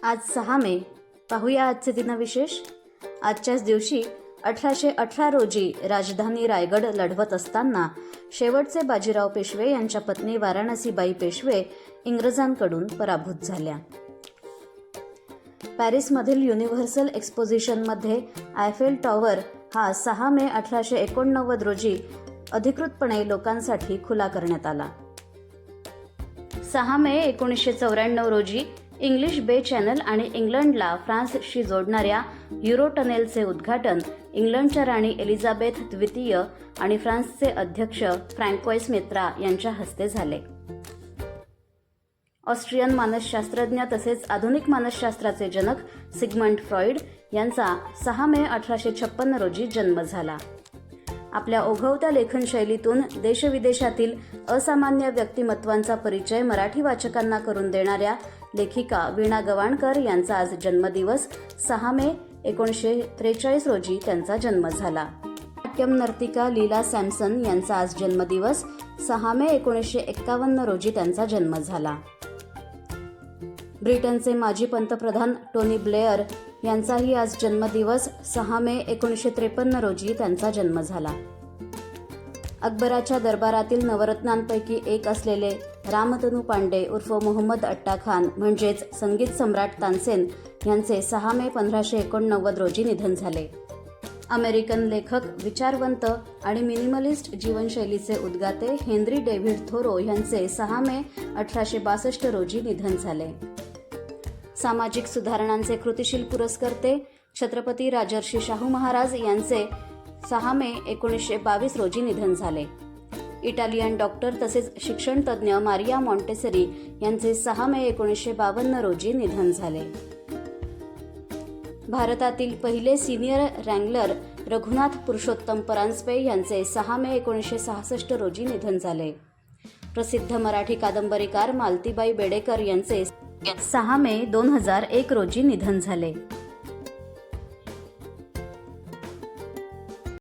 आज 6 मे. पाहूया आजचे दिनविशेष. आजच्याच दिवशी 1818 रोजी राजधानी रायगड लढवत असताना शेवटचे बाजीराव पेशवे यांच्या पत्नी वाराणसीबाई पेशवे इंग्रजांकडून पराभूत झाल्या. पॅरिसमधील युनिव्हर्सल एक्स्पोजिशनमध्ये आयफेल टॉवर हा 6 मे 1889 रोजी अधिकृतपणे लोकांसाठी खुला करण्यात आला. 6 मे 1994 रोजी इंग्लिश बे चॅनल आणि इंग्लंडला फ्रान्सशी जोडणाऱ्या युरो टनेलचे उद्घाटन इंग्लंडच्या राणी एलिझाबेथ द्वितीय आणि फ्रान्सचे अध्यक्ष फ्रँकोइस मित्रा यांच्या हस्ते झाले. ऑस्ट्रियन मानसशास्त्रज्ञ तसेच आधुनिक मानसशास्त्राचे जनक सिग्मंड फ्रॉइड यांचा 6 मे 1856 रोजी जन्म झाला. आपल्या ओघवत्या लेखनशैलीतून देशविदेशातील असामान्य व्यक्तिमत्वांचा परिचय मराठी वाचकांना करून देणाऱ्या लेखिका वीणा गवाणकर यांचा आज जन्मदिवस. 6 मे 1943 रोजी त्यांचा जन्म झाला. नाट्यम नर्तिका लीला सॅमसन यांचा आज जन्मदिवस. 6 मे 1951 रोजी त्यांचा जन्म झाला. ब्रिटनचे माजी पंतप्रधान टोनी ब्लेअर यांचाही आज जन्मदिवस. 6 मे 1953 रोजी त्यांचा जन्म झाला. अकबराच्या दरबारातील नवरत्नांपैकी एक असलेले रामतनू पांडे उर्फ मोहम्मद अट्टा खान म्हणजेच संगीत सम्राट तानसेन यांचे 6 मे 1589 रोजी निधन झाले. अमेरिकन लेखक, विचारवंत आणि मिनिमलिस्ट जीवनशैलीचे उद्गाते हेनरी डेव्हिड थोरो यांचे 6 मे 1862 रोजी निधन झाले. सामाजिक सुधारणांचे कृतिशील पुरस्कर्ते छत्रपती राजर्षी शाहू महाराज यांचे 6 मे 1922 रोजी निधन झाले. इटालियन डॉक्टर तसेच शिक्षणतज्ज्ञ मारिया मॉन्टेसरी यांचे 6 मे 1952 रोजी निधन झाले. भारतातील पहिले सिनियर रँगलर रघुनाथ पुरुषोत्तम परांजपे यांचे 6 मे 1966 रोजी निधन झाले. प्रसिद्ध मराठी कादंबरीकार मालतीबाई बेडेकर यांचे 6 मे 2001 रोजी निधन झाले.